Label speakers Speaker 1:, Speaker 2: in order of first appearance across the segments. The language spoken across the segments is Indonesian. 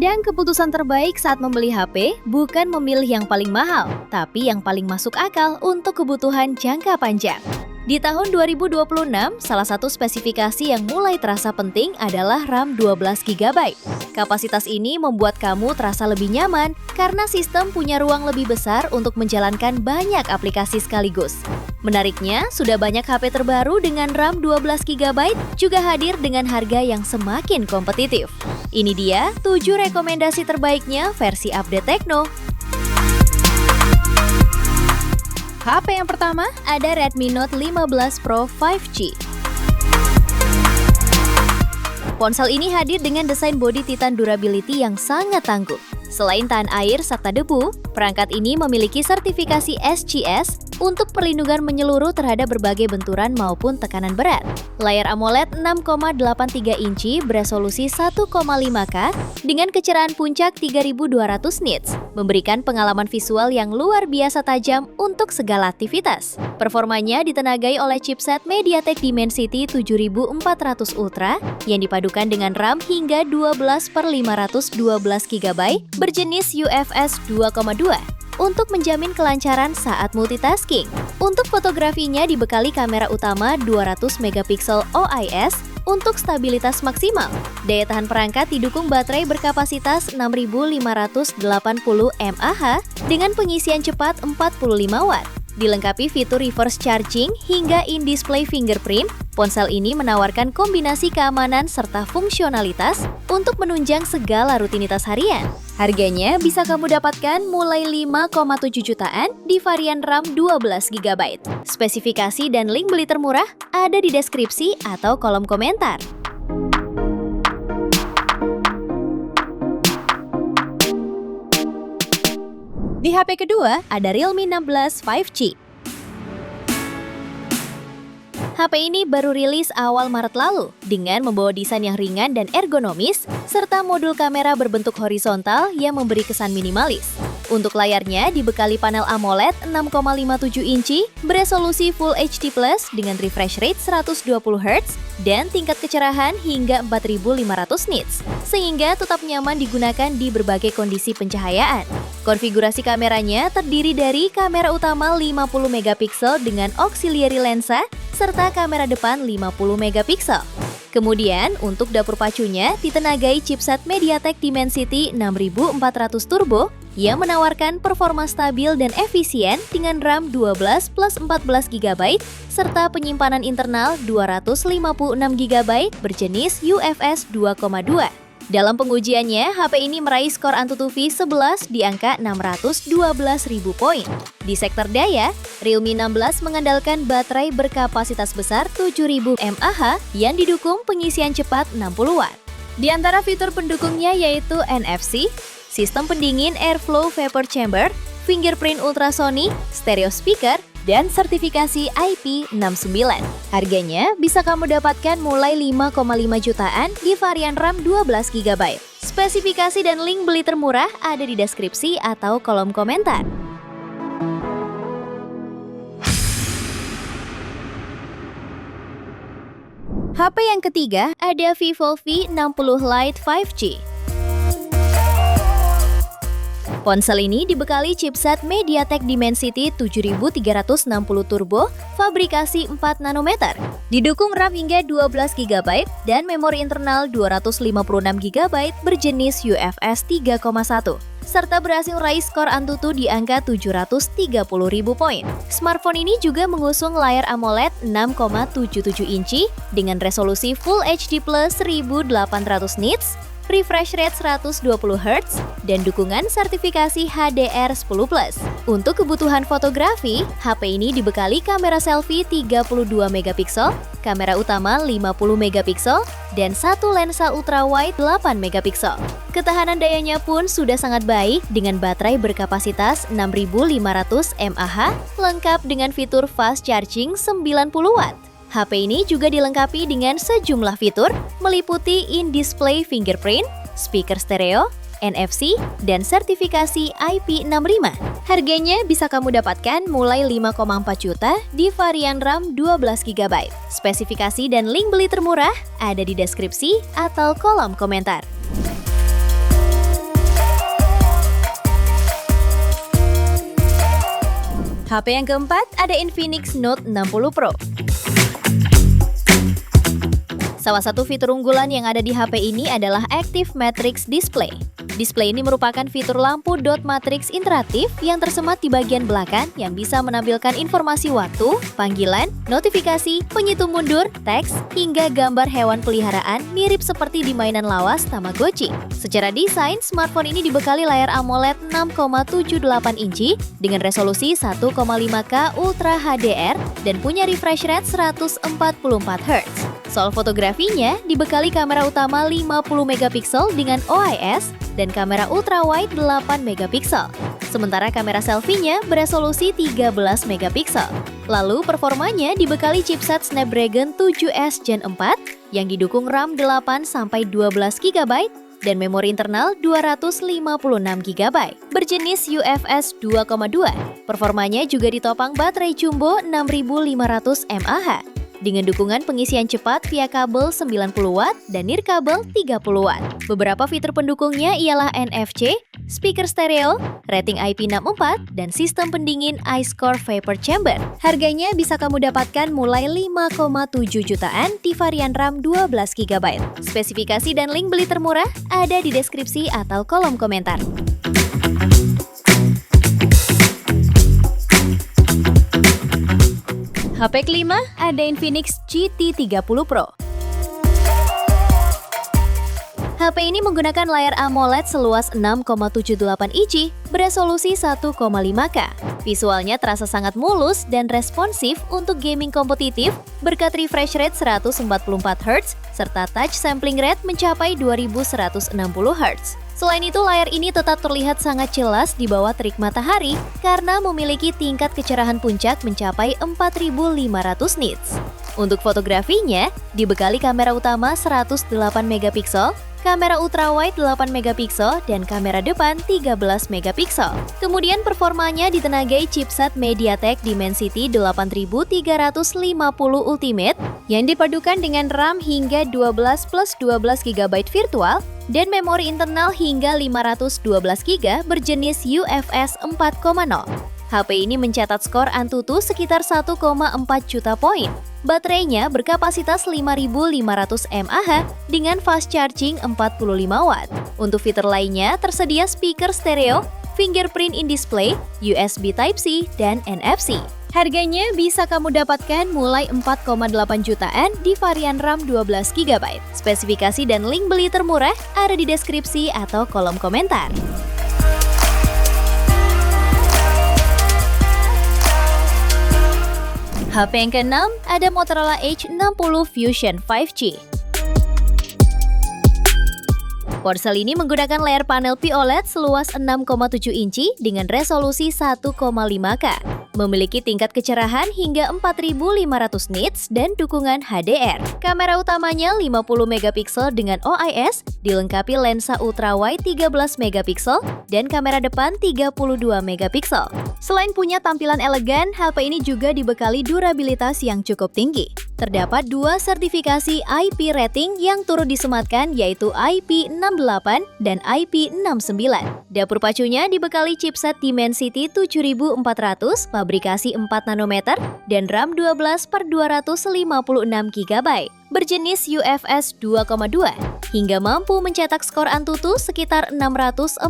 Speaker 1: Terkadang keputusan terbaik saat membeli HP bukan memilih yang paling mahal, tapi yang paling masuk akal untuk kebutuhan jangka panjang. Di tahun 2026, salah satu spesifikasi yang mulai terasa penting adalah RAM 12GB. Kapasitas ini membuat kamu terasa lebih nyaman karena sistem punya ruang lebih besar untuk menjalankan banyak aplikasi sekaligus. Menariknya, sudah banyak HP terbaru dengan RAM 12GB juga hadir dengan harga yang semakin kompetitif. Ini dia 7 rekomendasi terbaiknya versi update Tecno. HP yang pertama ada Redmi Note 15 Pro 5G. Ponsel ini hadir dengan desain bodi Titan durability yang sangat tangguh. Selain tahan air serta debu, perangkat ini memiliki sertifikasi SGS untuk perlindungan menyeluruh terhadap berbagai benturan maupun tekanan berat. Layar AMOLED 6,83 inci beresolusi 1,5K dengan kecerahan puncak 3200 nits, memberikan pengalaman visual yang luar biasa tajam untuk segala aktivitas. Performanya ditenagai oleh chipset MediaTek Dimensity 7400 Ultra yang dipadukan dengan RAM hingga 12/512GB berjenis UFS 2,2 untuk menjamin kelancaran saat multitasking. Untuk fotografinya dibekali kamera utama 200MP OIS untuk stabilitas maksimal. Daya tahan perangkat didukung baterai berkapasitas 6580 mAh dengan pengisian cepat 45 Watt. Dilengkapi fitur reverse charging hingga in-display fingerprint, ponsel ini menawarkan kombinasi keamanan serta fungsionalitas untuk menunjang segala rutinitas harian. Harganya bisa kamu dapatkan mulai 5,7 jutaan di varian RAM 12GB. Spesifikasi dan link beli termurah ada di deskripsi atau kolom komentar. Di HP kedua ada Realme 16 5G. HP ini baru rilis awal Maret lalu dengan membawa desain yang ringan dan ergonomis serta modul kamera berbentuk horizontal yang memberi kesan minimalis. Untuk layarnya dibekali panel AMOLED 6,57 inci beresolusi Full HD+ dengan refresh rate 120Hz dan tingkat kecerahan hingga 4500 nits, sehingga tetap nyaman digunakan di berbagai kondisi pencahayaan. Konfigurasi kameranya terdiri dari kamera utama 50MP dengan auxiliary lensa serta kamera depan 50MP. Kemudian, untuk dapur pacunya ditenagai chipset MediaTek Dimensity 6400 Turbo yang menawarkan performa stabil dan efisien dengan RAM 12 plus 14GB serta penyimpanan internal 256GB berjenis UFS 2,2. Dalam pengujiannya, HP ini meraih skor AnTuTu V 11 di angka 612.000 poin. Di sektor daya, Realme 16 mengandalkan baterai berkapasitas besar 7000 mAh yang didukung pengisian cepat 60 Watt. Di antara fitur pendukungnya yaitu NFC, sistem pendingin Airflow Vapor Chamber, fingerprint ultrasonic, stereo speaker, dan sertifikasi IP69. Harganya bisa kamu dapatkan mulai 5,5 jutaan di varian RAM 12GB. Spesifikasi dan link beli termurah ada di deskripsi atau kolom komentar. HP yang ketiga ada Vivo V60 Lite 5G. Ponsel ini dibekali chipset MediaTek Dimensity 7360 Turbo fabrikasi 4 nanometer. Didukung RAM hingga 12GB dan memori internal 256GB berjenis UFS 3,1. Serta berhasil raih skor AnTuTu di angka 730.000 poin. Smartphone ini juga mengusung layar AMOLED 6,77 inci dengan resolusi Full HD+ 1800 nits, refresh rate 120Hz, dan dukungan sertifikasi HDR10+. Untuk kebutuhan fotografi, HP ini dibekali kamera selfie 32MP, kamera utama 50MP, dan satu lensa ultrawide 8MP. Ketahanan dayanya pun sudah sangat baik dengan baterai berkapasitas 6500 mAh, lengkap dengan fitur fast charging 90 Watt. HP ini juga dilengkapi dengan sejumlah fitur, meliputi in-display fingerprint, speaker stereo, NFC, dan sertifikasi IP65. Harganya bisa kamu dapatkan mulai 5,4 juta di varian RAM 12GB. Spesifikasi dan link beli termurah ada di deskripsi atau kolom komentar. HP yang keempat ada Infinix Note 60 Pro. Salah satu fitur unggulan yang ada di HP ini adalah Active Matrix Display. Display ini merupakan fitur lampu dot matrix interaktif yang tersemat di bagian belakang yang bisa menampilkan informasi waktu, panggilan, notifikasi, penyitung mundur, teks, hingga gambar hewan peliharaan mirip seperti di mainan lawas Tamagotchi. Secara desain, smartphone ini dibekali layar AMOLED 6,78 inci dengan resolusi 1,5K Ultra HDR dan punya refresh rate 144 Hz. Soal fotografinya, dibekali kamera utama 50 megapiksel dengan OIS dan kamera ultrawide 8 megapiksel. Sementara kamera selfie-nya beresolusi 13 megapiksel. Lalu performanya dibekali chipset Snapdragon 7S Gen 4 yang didukung RAM 8-12 GB dan memori internal 256 GB berjenis UFS 2.2. Performanya juga ditopang baterai jumbo 6500 mAh. Dengan dukungan pengisian cepat via kabel 90 Watt dan nirkabel 30 Watt. Beberapa fitur pendukungnya ialah NFC, speaker stereo, rating IP64, dan sistem pendingin iScore Vapor Chamber. Harganya bisa kamu dapatkan mulai 5,7 jutaan di varian RAM 12 GB. Spesifikasi dan link beli termurah ada di deskripsi atau kolom komentar. HP kelima ada Infinix GT 30 Pro. HP ini menggunakan layar AMOLED seluas 6,78 inci beresolusi 1,5K. Visualnya terasa sangat mulus dan responsif untuk gaming kompetitif berkat refresh rate 144 Hz serta touch sampling rate mencapai 2160 Hz. Selain itu, layar ini tetap terlihat sangat jelas di bawah terik matahari karena memiliki tingkat kecerahan puncak mencapai 4500 nits. Untuk fotografinya, dibekali kamera utama 108 megapiksel, kamera ultrawide 8 megapiksel, dan kamera depan 13 megapiksel. Kemudian performanya ditenagai chipset MediaTek Dimensity 8350 Ultimate yang dipadukan dengan RAM hingga 12 plus 12 GB virtual dan memori internal hingga 512 GB berjenis UFS 4.0. HP ini mencatat skor Antutu sekitar 1,4 juta poin. Baterainya berkapasitas 5500 mAh dengan fast charging 45 Watt. Untuk fitur lainnya tersedia speaker stereo, fingerprint in display, USB Type-C, dan NFC. Harganya bisa kamu dapatkan mulai 4,8 jutaan di varian RAM 12 GB. Spesifikasi dan link beli termurah ada di deskripsi atau kolom komentar. HP yang keenam ada Motorola Edge 60 Fusion 5G. Ponsel ini menggunakan layar panel POLED seluas 6,7 inci dengan resolusi 1,5K. Memiliki tingkat kecerahan hingga 4500 nits dan dukungan HDR. Kamera utamanya 50 megapiksel dengan OIS, dilengkapi lensa ultrawide 13 megapiksel dan kamera depan 32 megapiksel. Selain punya tampilan elegan, HP ini juga dibekali durabilitas yang cukup tinggi. Terdapat 2 sertifikasi IP rating yang turut disematkan yaitu IP68 dan IP69. Dapur pacunya dibekali chipset Dimensity 7400, pabrikasi 4 nanometer, dan RAM 12/256 GB. Berjenis UFS 2.2, hingga mampu mencetak skor Antutu sekitar 640.000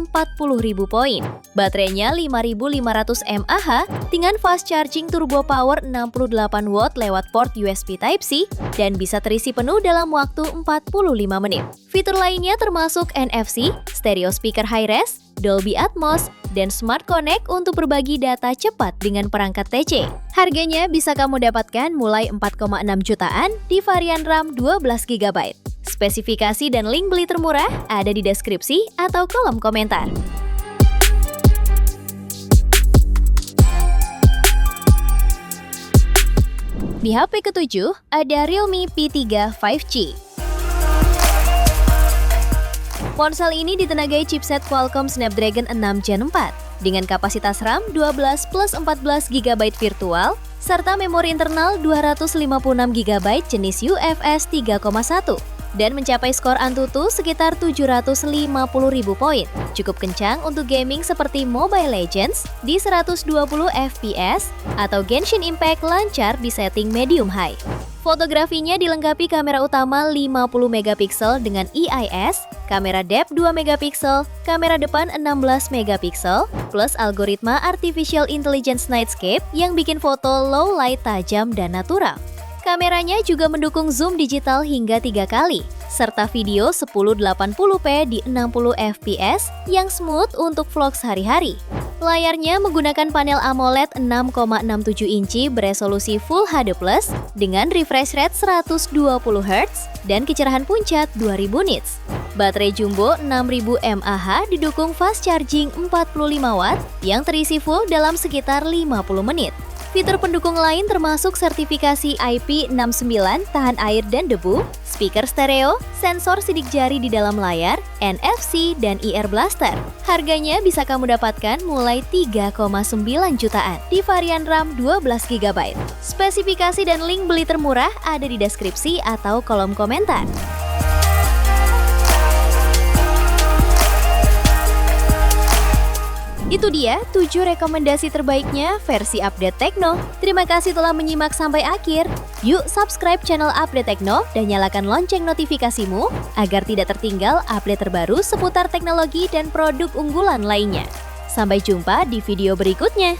Speaker 1: poin. Baterainya 5500 mAh dengan fast charging turbo power 68 watt lewat port USB Type-C dan bisa terisi penuh dalam waktu 45 menit. Fitur lainnya termasuk NFC, stereo speaker high-res, Dolby Atmos, dan Smart Connect untuk berbagi data cepat dengan perangkat TC. Harganya bisa kamu dapatkan mulai 4,6 jutaan di varian RAM 12 GB. Spesifikasi dan link beli termurah ada di deskripsi atau kolom komentar. Di HP ketujuh ada Realme P3 5G. Ponsel ini ditenagai chipset Qualcomm Snapdragon 6 Gen 4 dengan kapasitas RAM 12 plus 14 GB virtual serta memori internal 256 GB jenis UFS 3.1. dan mencapai skor Antutu sekitar 750.000 poin. Cukup kencang untuk gaming seperti Mobile Legends di 120 fps atau Genshin Impact lancar di setting medium high. Fotografinya dilengkapi kamera utama 50 megapiksel dengan EIS, kamera depth 2 megapiksel, kamera depan 16 megapiksel, plus algoritma Artificial Intelligence Nightscape yang bikin foto low light tajam dan natural. Kameranya juga mendukung zoom digital hingga 3 kali, serta video 1080p di 60 fps yang smooth untuk vlog sehari-hari. Layarnya menggunakan panel AMOLED 6,67 inci beresolusi Full HD+ dengan refresh rate 120 Hz dan kecerahan puncak 2000 nits. Baterai jumbo 6000 mAh didukung fast charging 45 watt yang terisi full dalam sekitar 50 menit. Fitur pendukung lain termasuk sertifikasi IP69 tahan air dan debu, speaker stereo, sensor sidik jari di dalam layar, NFC, dan IR Blaster. Harganya bisa kamu dapatkan mulai 3,9 jutaan di varian RAM 12GB. Spesifikasi dan link beli termurah ada di deskripsi atau kolom komentar. Itu dia 7 rekomendasi terbaiknya versi Update Tekno. Terima kasih telah menyimak sampai akhir. Yuk subscribe channel Update Tekno dan nyalakan lonceng notifikasimu agar tidak tertinggal update terbaru seputar teknologi dan produk unggulan lainnya. Sampai jumpa di video berikutnya.